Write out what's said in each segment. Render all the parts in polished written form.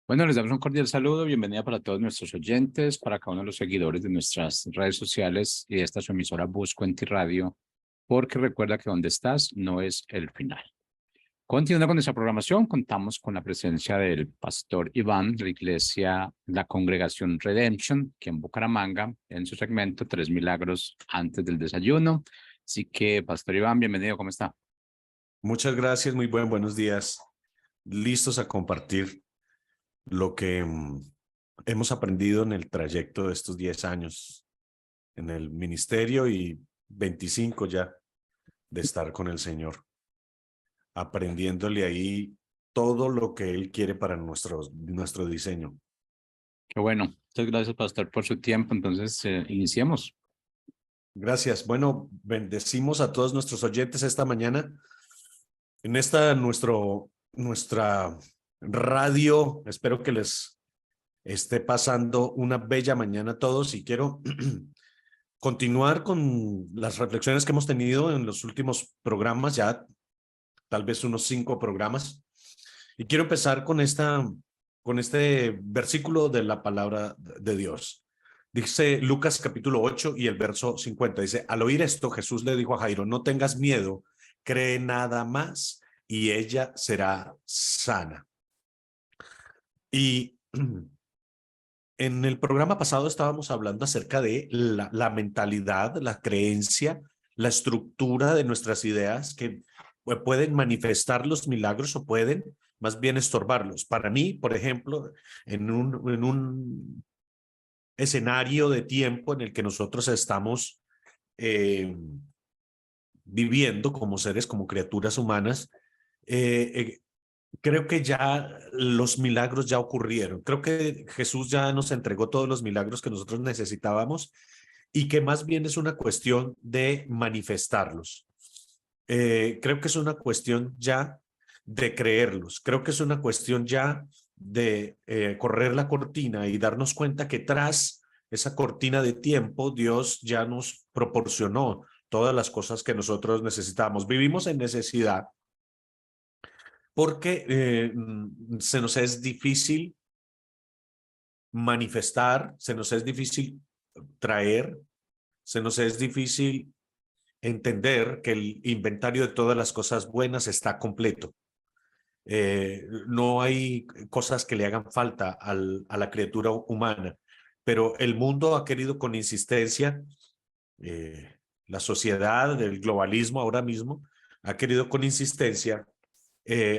Bueno, les damos un cordial saludo, bienvenida para todos nuestros oyentes, para cada uno de los seguidores de nuestras redes sociales y de esta su emisora Busco en Ti Radio, porque recuerda que donde estás no es el final. Continuando con nuestra programación, contamos con la presencia del pastor Iván de la iglesia La Congregación Redemption, que en Bucaramanga, en su segmento Tres Milagros antes del desayuno. Así que, pastor Iván, bienvenido, ¿cómo está? Muchas gracias, muy buenos días. Listos a compartir lo que hemos aprendido en el trayecto de estos 10 años en el ministerio y 25 ya de estar con el Señor, aprendiéndole ahí todo lo que Él quiere para nuestro diseño. Qué bueno. Muchas gracias, pastor, por su tiempo. Entonces, iniciemos. Gracias. Bueno, bendecimos a todos nuestros oyentes esta mañana en esta nuestra radio. Espero que les esté pasando una bella mañana a todos y quiero continuar con las reflexiones que hemos tenido en los últimos programas, ya tal vez unos 5 programas. Y quiero empezar con este versículo de la palabra de Dios. Dice Lucas capítulo 8 y el verso 50. Dice, al oír esto, Jesús le dijo a Jairo, no tengas miedo, cree nada más y ella será sana. Y en el programa pasado estábamos hablando acerca de la mentalidad, la creencia, la estructura de nuestras ideas que pueden manifestar los milagros o pueden más bien estorbarlos. Para mí, por ejemplo, en un escenario de tiempo en el que nosotros estamos viviendo como seres, como criaturas humanas, creo que ya los milagros ya ocurrieron. Creo que Jesús ya nos entregó todos los milagros que nosotros necesitábamos y que más bien es una cuestión de manifestarlos. Creo que es una cuestión ya de creerlos. Creo que es una cuestión ya de correr la cortina y darnos cuenta que tras esa cortina de tiempo, Dios ya nos proporcionó todas las cosas que nosotros necesitamos. Vivimos en necesidad porque se nos es difícil manifestar, se nos es difícil traer, se nos es difícil entender que el inventario de todas las cosas buenas está completo. No hay cosas que le hagan falta a la criatura humana, pero el mundo ha querido con insistencia, la sociedad del globalismo ahora mismo ha querido con insistencia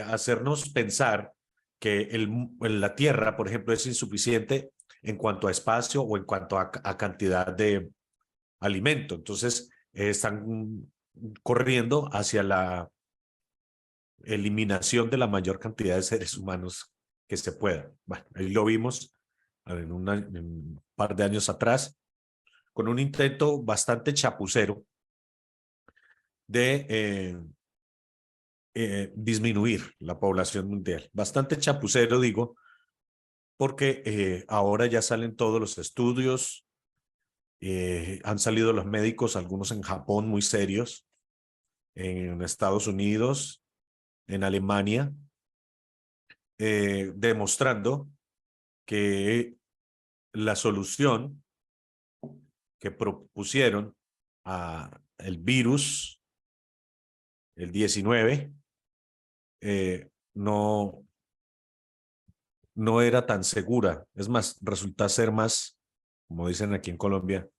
hacernos pensar que la Tierra, por ejemplo, es insuficiente en cuanto a espacio o en cuanto a cantidad de alimento. Entonces, están corriendo hacia la eliminación de la mayor cantidad de seres humanos que se pueda. Bueno, ahí lo vimos en un par de años atrás, con un intento bastante chapucero de disminuir la población mundial. Bastante chapucero, digo, porque ahora ya salen todos los estudios, han salido los médicos, algunos en Japón muy serios, en Estados Unidos, en Alemania, demostrando que la solución que propusieron a el virus, el 19, no era tan segura. Es más, resulta ser más, como dicen aquí en Colombia,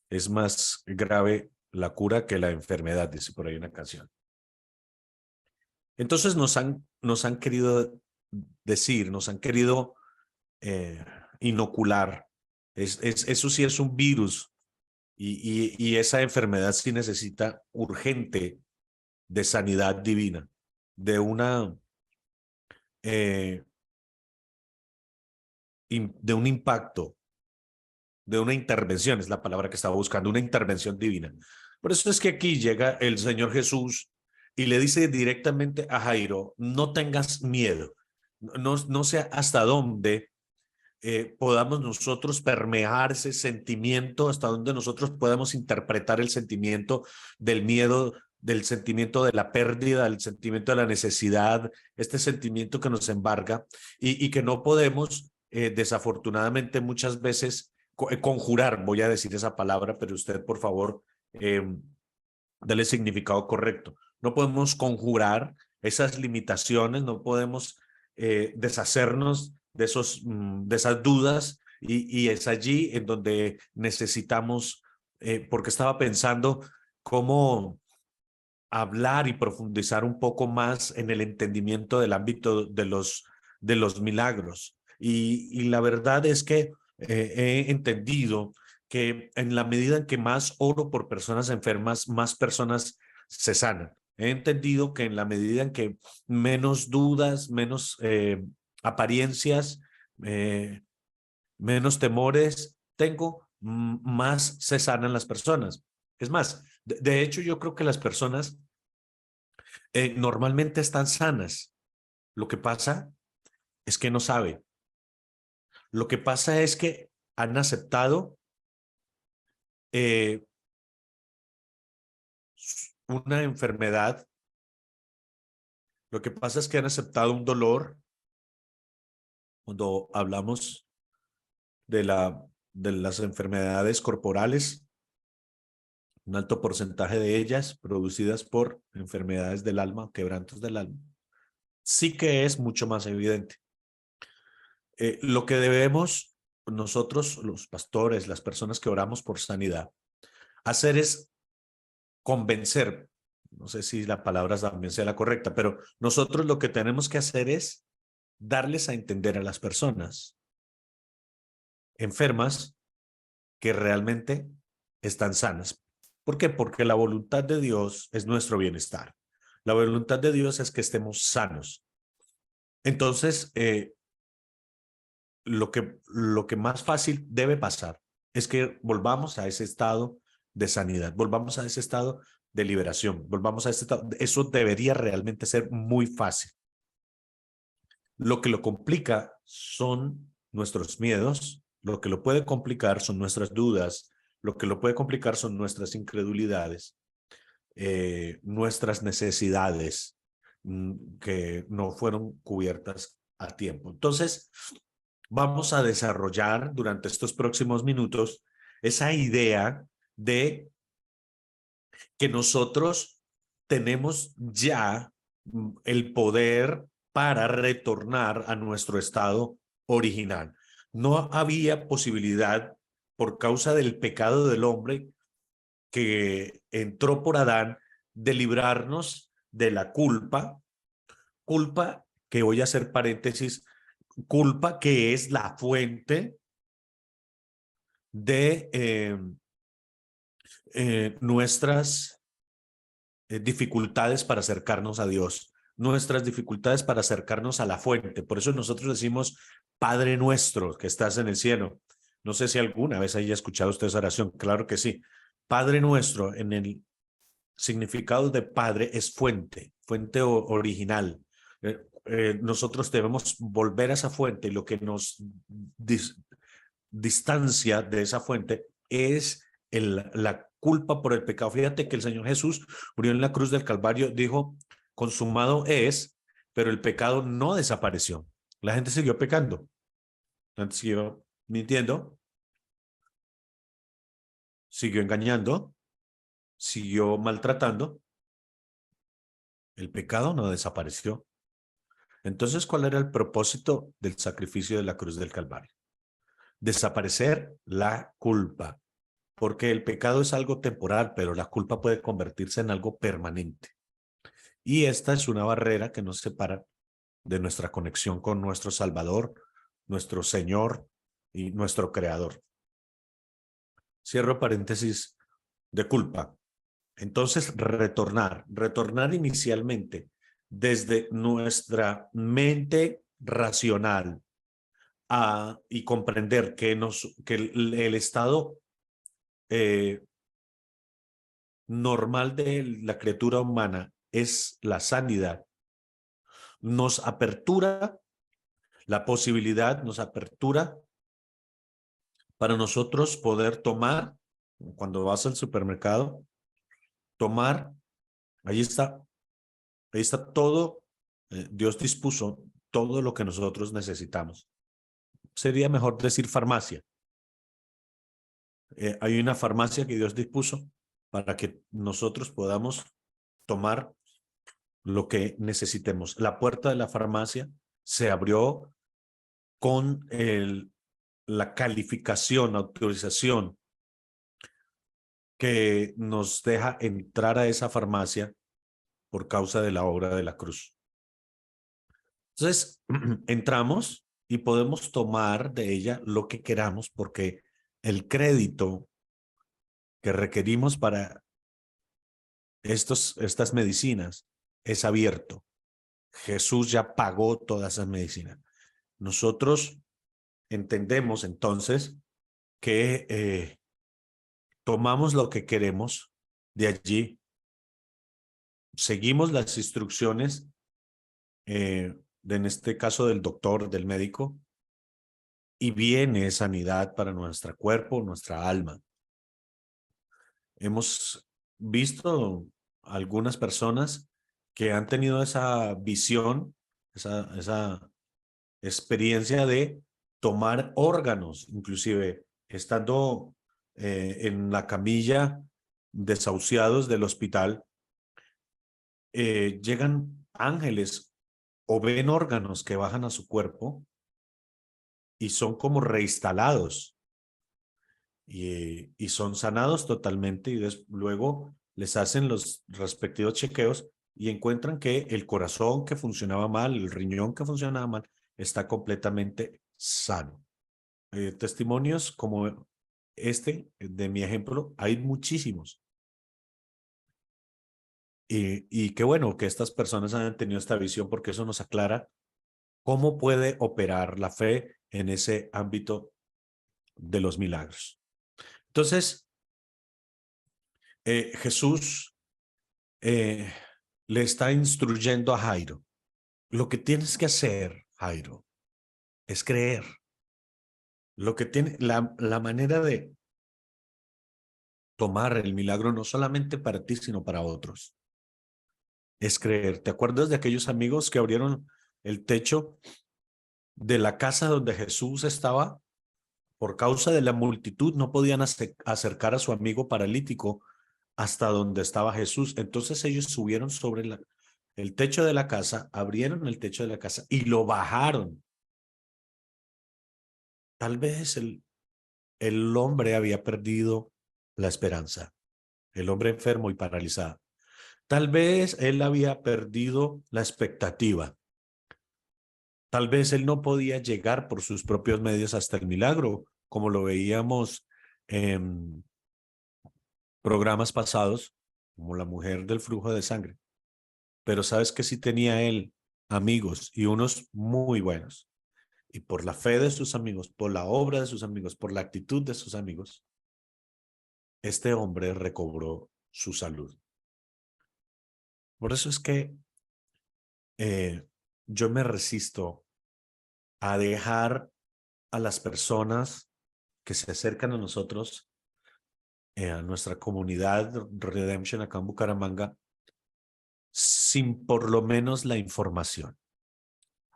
es más grave la cura que la enfermedad, dice por ahí una canción. Entonces nos han querido decir, nos han querido inocular. Eso sí es un virus y esa enfermedad sí necesita urgente de sanidad divina, de de un impacto, de una intervención, es la palabra que estaba buscando, una intervención divina. Por eso es que aquí llega el Señor Jesús y le dice directamente a Jairo, no tengas miedo, no sé hasta dónde podamos nosotros permear ese sentimiento, hasta donde nosotros podamos interpretar el sentimiento del miedo del sentimiento de la pérdida, del sentimiento de la necesidad, este sentimiento que nos embarga y que no podemos, desafortunadamente, muchas veces conjurar, voy a decir esa palabra, pero usted, por favor, dale significado correcto. No podemos conjurar esas limitaciones, no podemos deshacernos de esas dudas y es allí en donde necesitamos, porque estaba pensando cómo hablar y profundizar un poco más en el entendimiento del ámbito de los milagros. Y la verdad es que he entendido que en la medida en que más oro por personas enfermas, más personas se sanan. He entendido que en la medida en que menos dudas, menos apariencias, menos temores tengo, más se sanan las personas. Es más, de hecho, yo creo que las personas normalmente están sanas. Lo que pasa es que no saben. Lo que pasa es que han aceptado eh, una enfermedad. Lo que pasa es que han aceptado un dolor. Cuando hablamos de las enfermedades corporales, un alto porcentaje de ellas producidas por enfermedades del alma, quebrantos del alma, sí que es mucho más evidente. Lo que debemos nosotros, los pastores, las personas que oramos por sanidad, hacer es convencer, no sé si la palabra también sea la correcta, pero nosotros lo que tenemos que hacer es darles a entender a las personas enfermas que realmente están sanas. ¿Por qué? Porque la voluntad de Dios es nuestro bienestar. La voluntad de Dios es que estemos sanos. Entonces, lo que más fácil debe pasar es que volvamos a ese estado de sanidad, volvamos a ese estado de liberación, volvamos a ese estado. Eso debería realmente ser muy fácil. Lo que lo complica son nuestros miedos, lo que lo puede complicar son nuestras dudas, lo que lo puede complicar son nuestras incredulidades, nuestras necesidades que no fueron cubiertas a tiempo. Entonces, vamos a desarrollar durante estos próximos minutos esa idea de que nosotros tenemos ya el poder para retornar a nuestro estado original. No había posibilidad por causa del pecado del hombre que entró por Adán de librarnos de la culpa que voy a hacer paréntesis, culpa que es la fuente de nuestras dificultades para acercarnos a Dios, nuestras dificultades para acercarnos a la fuente. Por eso nosotros decimos, Padre nuestro que estás en el cielo. No sé si alguna vez haya escuchado usted esa oración. Claro que sí. Padre nuestro, en el significado de Padre, es fuente, fuente original. Nosotros debemos volver a esa fuente y lo que nos distancia de esa fuente es la culpa por el pecado. Fíjate que el Señor Jesús murió en la cruz del Calvario, dijo, consumado es, pero el pecado no desapareció. La gente siguió pecando, la gente siguió mintiendo, siguió engañando, siguió maltratando. El pecado no desapareció. Entonces, ¿cuál era el propósito del sacrificio de la cruz del Calvario? Desaparecer la culpa, porque el pecado es algo temporal, pero la culpa puede convertirse en algo permanente. Y esta es una barrera que nos separa de nuestra conexión con nuestro Salvador, nuestro Señor y nuestro Creador. Cierro paréntesis de culpa. Entonces, retornar inicialmente desde nuestra mente racional y comprender que el estado normal de la criatura humana es la sanidad, nos apertura la posibilidad, nos apertura para nosotros poder tomar, cuando vas al supermercado, tomar Ahí está todo. Dios dispuso todo lo que nosotros necesitamos. Sería mejor decir farmacia. Hay una farmacia que Dios dispuso para que nosotros podamos tomar lo que necesitemos. La puerta de la farmacia se abrió con la calificación, autorización que nos deja entrar a esa farmacia por causa de la obra de la cruz. Entonces, entramos y podemos tomar de ella lo que queramos porque el crédito que requerimos para estas medicinas es abierto. Jesús ya pagó todas esas medicinas. Nosotros entendemos entonces que tomamos lo que queremos de allí, seguimos las instrucciones, en este caso del doctor, del médico, y viene sanidad para nuestro cuerpo, nuestra alma. Hemos visto algunas personas que han tenido esa visión, esa experiencia de tomar órganos, inclusive estando en la camilla desahuciados del hospital, llegan ángeles o ven órganos que bajan a su cuerpo y son como reinstalados y son sanados totalmente y luego les hacen los respectivos chequeos y encuentran que el corazón que funcionaba mal, el riñón que funcionaba mal, está completamente sano. Testimonios como este de mi ejemplo, hay muchísimos. Y qué bueno que estas personas hayan tenido esta visión porque eso nos aclara cómo puede operar la fe en ese ámbito de los milagros. Entonces, Jesús le está instruyendo a Jairo. Lo que tienes que hacer, Jairo, es creer. Lo que tiene, la manera de tomar el milagro no solamente para ti, sino para otros, es creer. ¿Te acuerdas de aquellos amigos que abrieron el techo de la casa donde Jesús estaba? Por causa de la multitud no podían acercar a su amigo paralítico hasta donde estaba Jesús. Entonces ellos subieron sobre el techo de la casa, abrieron el techo de la casa y lo bajaron. Tal vez el hombre había perdido la esperanza, el hombre enfermo y paralizado. Tal vez él había perdido la expectativa. Tal vez él no podía llegar por sus propios medios hasta el milagro, como lo veíamos en programas pasados, como la mujer del flujo de sangre. Pero sabes que sí tenía él amigos y unos muy buenos. Y por la fe de sus amigos, por la obra de sus amigos, por la actitud de sus amigos, este hombre recobró su salud. Por eso es que yo me resisto a dejar a las personas que se acercan a nosotros, a nuestra comunidad Redemption acá en Bucaramanga, sin por lo menos la información.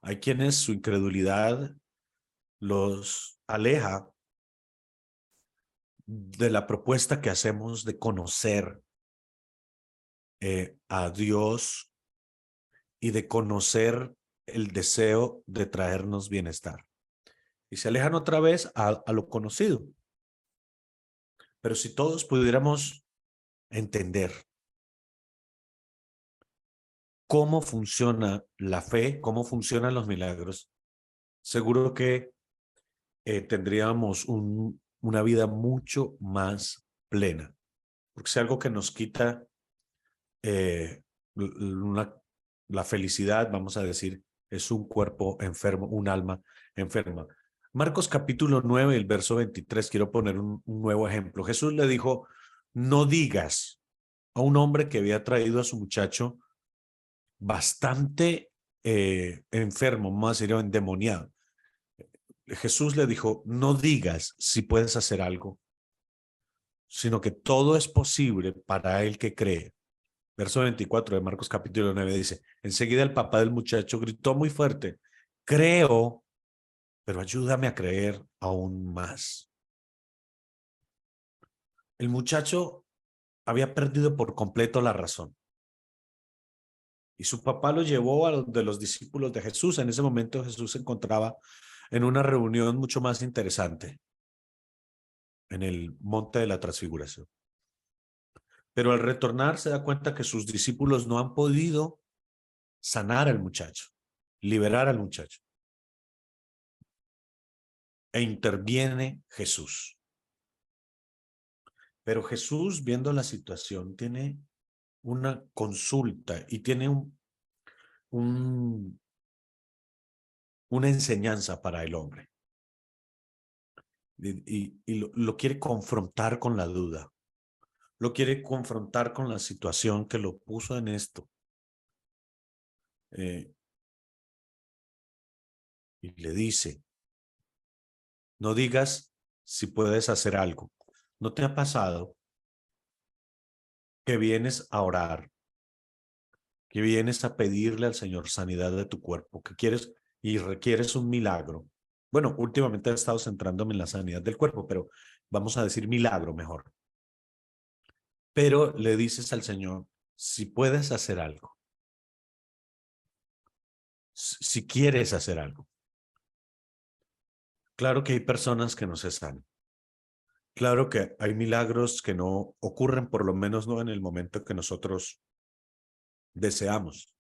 Hay quienes su incredulidad los aleja de la propuesta que hacemos de conocer a Dios y de conocer el deseo de traernos bienestar. Y se alejan otra vez a lo conocido. Pero si todos pudiéramos entender cómo funciona la fe, cómo funcionan los milagros, seguro que tendríamos una vida mucho más plena. Porque si algo que nos quita la felicidad, vamos a decir, es un cuerpo enfermo, un alma enferma. Marcos capítulo 9, el verso 23, quiero poner un nuevo ejemplo. Jesús le dijo, no digas a un hombre que había traído a su muchacho bastante enfermo, más serio, endemoniado. Jesús le dijo, no digas si puedes hacer algo, sino que todo es posible para el que cree. Verso 24 de Marcos capítulo 9 dice, enseguida el papá del muchacho gritó muy fuerte, creo, pero ayúdame a creer aún más. El muchacho había perdido por completo la razón. Y su papá lo llevó a de los discípulos de Jesús. En ese momento Jesús se encontraba en una reunión mucho más interesante, en el monte de la transfiguración. Pero al retornar se da cuenta que sus discípulos no han podido sanar al muchacho, liberar al muchacho. E interviene Jesús. Pero Jesús, viendo la situación, tiene una consulta y tiene una enseñanza para el hombre. Y lo quiere confrontar con la duda. Lo quiere confrontar con la situación que lo puso en esto. Y le dice, no digas si puedes hacer algo. ¿No te ha pasado que vienes a orar, que vienes a pedirle al Señor sanidad de tu cuerpo, que quieres y requieres un milagro? Bueno, últimamente he estado centrándome en la sanidad del cuerpo, pero vamos a decir milagro mejor. Pero le dices al Señor, si puedes hacer algo, si quieres hacer algo. Claro que hay personas que no se sanan. Claro que hay milagros que no ocurren, por lo menos no en el momento que nosotros deseamos.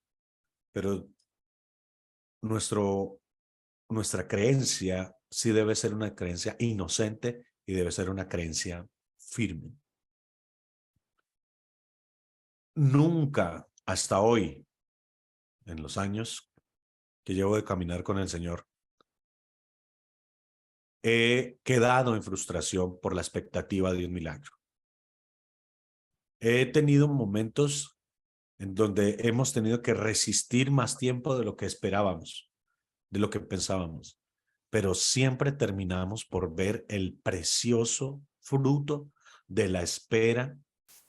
Pero nuestra creencia sí debe ser una creencia inocente y debe ser una creencia firme. Nunca hasta hoy, en los años que llevo de caminar con el Señor, he quedado en frustración por la expectativa de un milagro. He tenido momentos en donde hemos tenido que resistir más tiempo de lo que esperábamos, de lo que pensábamos, pero siempre terminamos por ver el precioso fruto de la espera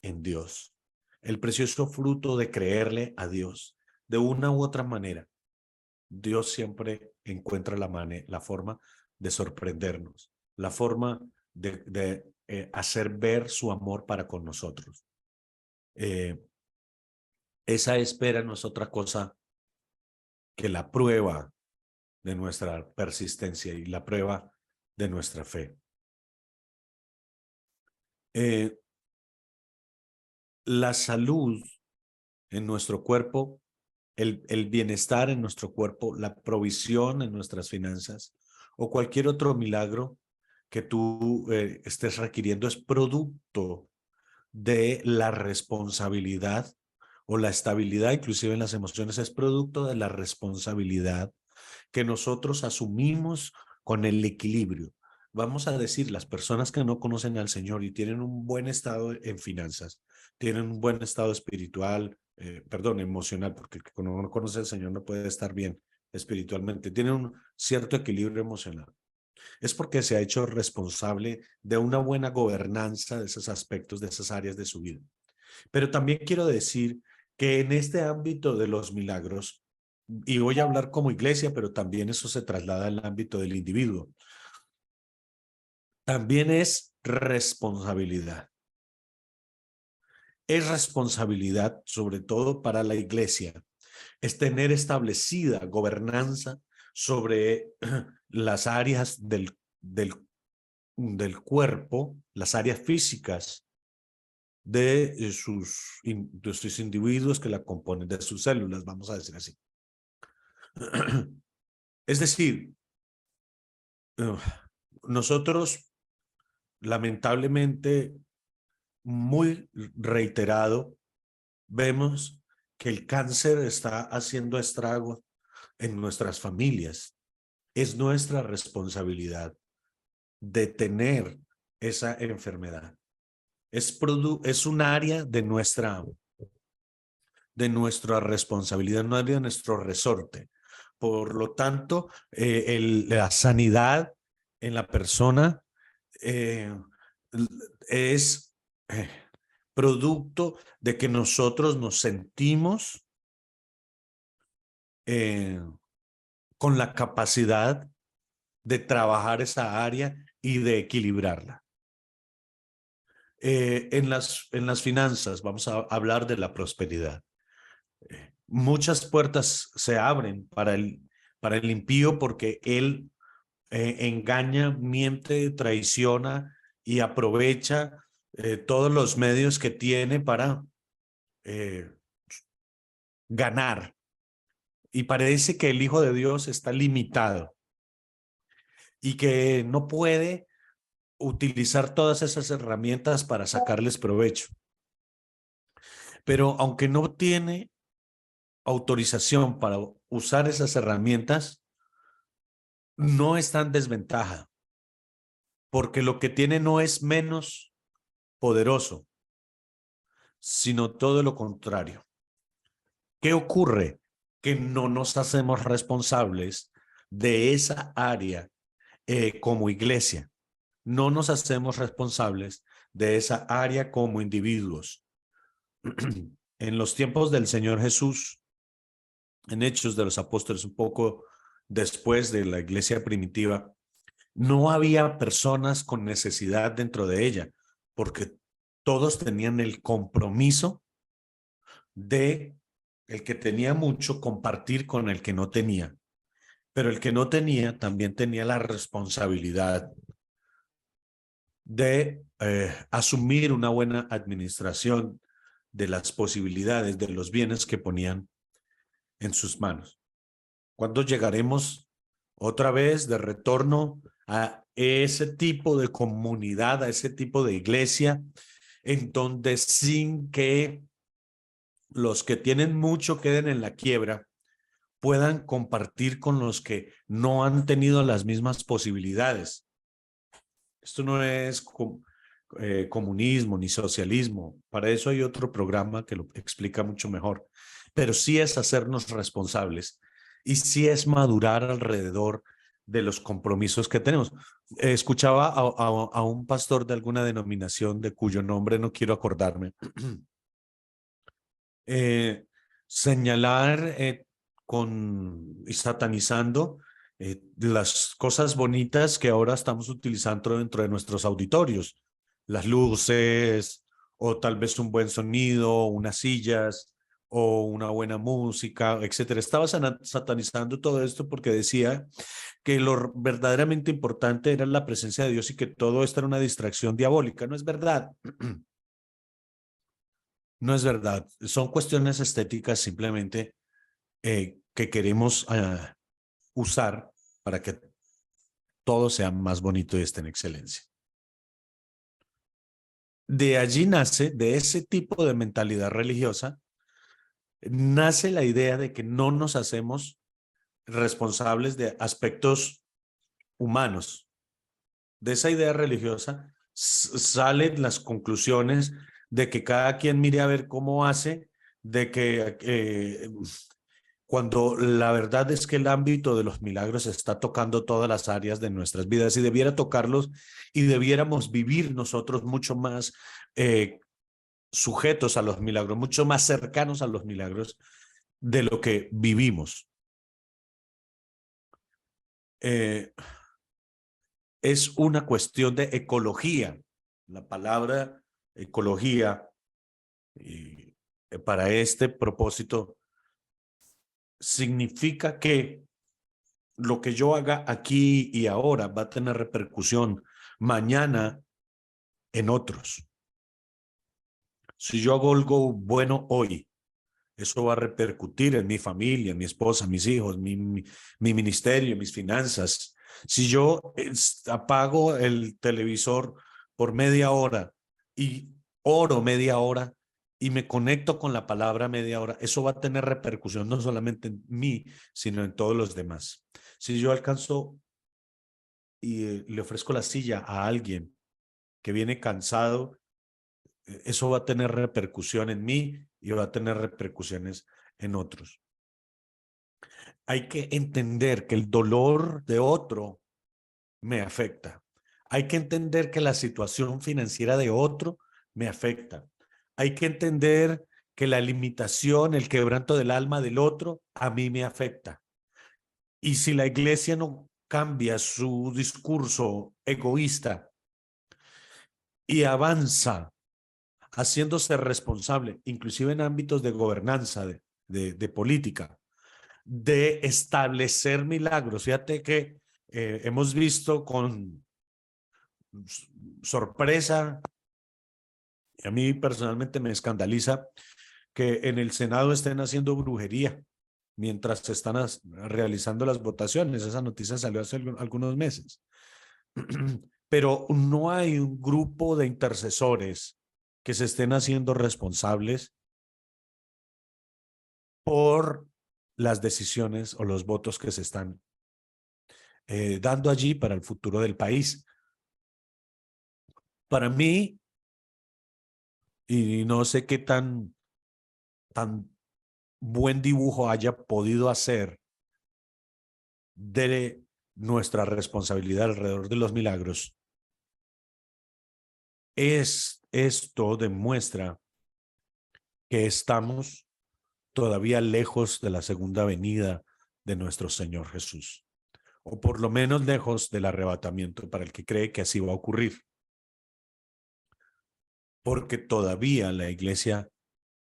en Dios, el precioso fruto de creerle a Dios. De una u otra manera, Dios siempre encuentra la forma de sorprendernos, la forma de hacer ver su amor para con nosotros. Esa espera no es otra cosa que la prueba de nuestra persistencia y la prueba de nuestra fe. La salud en nuestro cuerpo, el bienestar en nuestro cuerpo, la provisión en nuestras finanzas o cualquier otro milagro que tú estés requiriendo es producto de la responsabilidad o la estabilidad, inclusive en las emociones, es producto de la responsabilidad que nosotros asumimos con el equilibrio. Vamos a decir, las personas que no conocen al Señor y tienen un buen estado en finanzas, tienen un buen estado espiritual, emocional, porque el que no conoce al Señor no puede estar bien espiritualmente, tienen un cierto equilibrio emocional. Es porque se ha hecho responsable de una buena gobernanza de esos aspectos, de esas áreas de su vida. Pero también quiero decir que en este ámbito de los milagros, y voy a hablar como iglesia, pero también eso se traslada al ámbito del individuo, también es responsabilidad. Es responsabilidad, sobre todo para la iglesia, es tener establecida gobernanza sobre las áreas del cuerpo, las áreas físicas de sus individuos que la componen, de sus células, vamos a decir así. Es decir, nosotros lamentablemente muy reiterado vemos que el cáncer está haciendo estragos en nuestras familias. Es nuestra responsabilidad detener esa enfermedad. Es un área de nuestra responsabilidad, un área de nuestro resorte. Por lo tanto, la sanidad en la persona es producto de que nosotros nos sentimos con la capacidad de trabajar esa área y de equilibrarla. En las finanzas vamos a hablar de la prosperidad. Muchas puertas se abren para el impío porque él engaña, miente, traiciona y aprovecha todos los medios que tiene para ganar. Y parece que el Hijo de Dios está limitado y que no puede utilizar todas esas herramientas para sacarles provecho. Pero aunque no tiene autorización para usar esas herramientas, no está en desventaja, porque lo que tiene no es menos poderoso, sino todo lo contrario. ¿Qué ocurre? Que no nos hacemos responsables de esa área como iglesia. No nos hacemos responsables de esa área como individuos. En los tiempos del Señor Jesús, en Hechos de los Apóstoles, un poco después de la iglesia primitiva, no había personas con necesidad dentro de ella, porque todos tenían el compromiso de el que tenía mucho compartir con el que no tenía, pero el que no tenía también tenía la responsabilidad de asumir una buena administración de las posibilidades de los bienes que ponían en sus manos. ¿Cuándo llegaremos otra vez de retorno a ese tipo de comunidad, a ese tipo de iglesia, en donde sin que los que tienen mucho queden en la quiebra, puedan compartir con los que no han tenido las mismas posibilidades? Esto no es comunismo ni socialismo. Para eso hay otro programa que lo explica mucho mejor. Pero sí es hacernos responsables y sí es madurar alrededor de los compromisos que tenemos. Escuchaba a un pastor de alguna denominación de cuyo nombre no quiero acordarme, señalar y satanizando las cosas bonitas que ahora estamos utilizando dentro de nuestros auditorios, las luces, o tal vez un buen sonido, unas sillas, o una buena música, etcétera. Estaba satanizando todo esto porque decía que lo verdaderamente importante era la presencia de Dios y que todo esto era una distracción diabólica. No es verdad. No es verdad. Son cuestiones estéticas simplemente que queremos usar para que todo sea más bonito y esté en excelencia. De allí nace, de ese tipo de mentalidad religiosa, nace la idea de que no nos hacemos responsables de aspectos humanos. De esa idea religiosa salen las conclusiones de que cada quien mire a ver cómo hace, de que cuando la verdad es que el ámbito de los milagros está tocando todas las áreas de nuestras vidas y debiera tocarlos y debiéramos vivir nosotros mucho más sujetos a los milagros, mucho más cercanos a los milagros de lo que vivimos. Es una cuestión de ecología. La palabra ecología para este propósito significa que lo que yo haga aquí y ahora va a tener repercusión mañana en otros. Si yo hago algo bueno hoy, eso va a repercutir en mi familia, en mi esposa, mis hijos, mi ministerio, mis finanzas. Si yo apago el televisor por media hora y oro media hora y me conecto con la palabra media hora, eso va a tener repercusión no solamente en mí, sino en todos los demás. Si yo alcanzo y le ofrezco la silla a alguien que viene cansado, eso va a tener repercusión en mí y va a tener repercusiones en otros. Hay que entender que el dolor de otro me afecta. Hay que entender que la situación financiera de otro me afecta. Hay que entender que la limitación, el quebranto del alma del otro, a mí me afecta. Y si la iglesia no cambia su discurso egoísta y avanza haciéndose responsable, inclusive en ámbitos de gobernanza, de política, de establecer milagros. Fíjate que hemos visto con sorpresa, y a mí personalmente me escandaliza que en el Senado estén haciendo brujería mientras se están realizando las votaciones. Esa noticia salió hace algunos meses. Pero no hay un grupo de intercesores que se estén haciendo responsables por las decisiones o los votos que se están dando allí para el futuro del país. Para mí, y no sé qué tan buen dibujo haya podido hacer de nuestra responsabilidad alrededor de los milagros, esto demuestra que estamos todavía lejos de la segunda venida de nuestro Señor Jesús, o por lo menos lejos del arrebatamiento para el que cree que así va a ocurrir, porque todavía la iglesia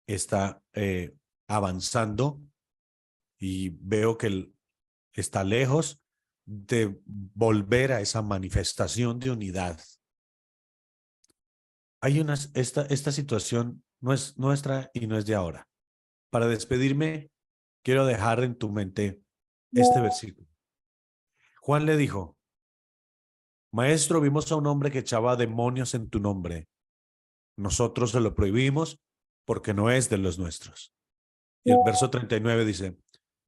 está avanzando y veo que está lejos de volver a esa manifestación de unidad. Esta situación no es nuestra y no es de ahora. Para despedirme, quiero dejar en tu mente este versículo. Juan le dijo: Maestro, vimos a un hombre que echaba demonios en tu nombre. Nosotros se lo prohibimos porque no es de los nuestros. Y el verso 39 dice: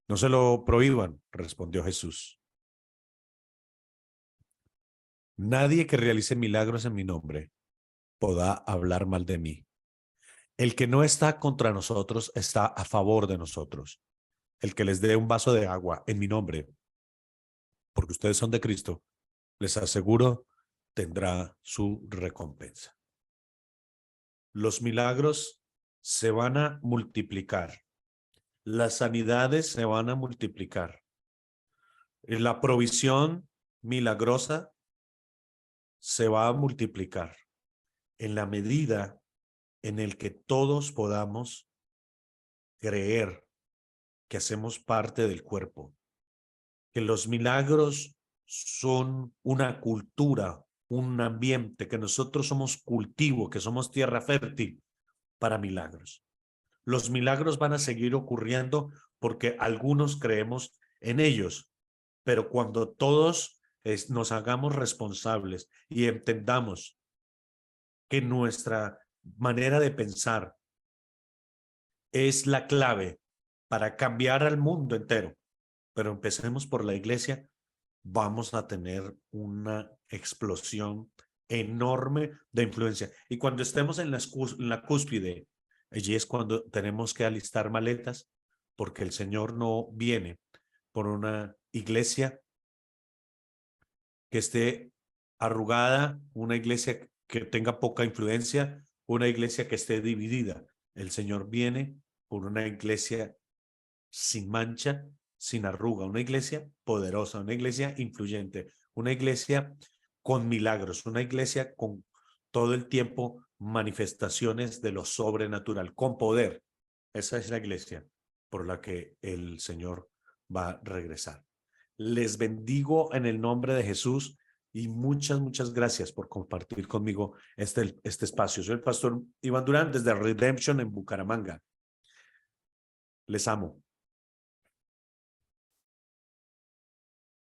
No se lo prohíban, respondió Jesús. Nadie que realice milagros en mi nombre podrá hablar mal de mí. El que no está contra nosotros está a favor de nosotros. El que les dé un vaso de agua en mi nombre, porque ustedes son de Cristo, les aseguro, tendrá su recompensa. Los milagros se van a multiplicar. Las sanidades se van a multiplicar. La provisión milagrosa se va a multiplicar en la medida en el que todos podamos creer que hacemos parte del cuerpo, que los milagros son una cultura, un ambiente, que nosotros somos cultivo, que somos tierra fértil para milagros. Los milagros van a seguir ocurriendo porque algunos creemos en ellos, pero cuando todos nos hagamos responsables y entendamos que nuestra manera de pensar es la clave para cambiar al mundo entero, pero empecemos por la iglesia, vamos a tener una explosión enorme de influencia. Y cuando estemos en la cúspide, allí es cuando tenemos que alistar maletas, porque el Señor no viene por una iglesia que esté arrugada, una iglesia que tenga poca influencia, una iglesia que esté dividida. El Señor viene por una iglesia sin mancha, sin arruga, una iglesia poderosa, una iglesia influyente, una iglesia con milagros, una iglesia con todo el tiempo manifestaciones de lo sobrenatural, con poder. Esa es la iglesia por la que el Señor va a regresar. Les bendigo en el nombre de Jesús y muchas gracias por compartir conmigo este espacio. Soy el pastor Iván Durán desde Redemption en Bucaramanga. Les amo.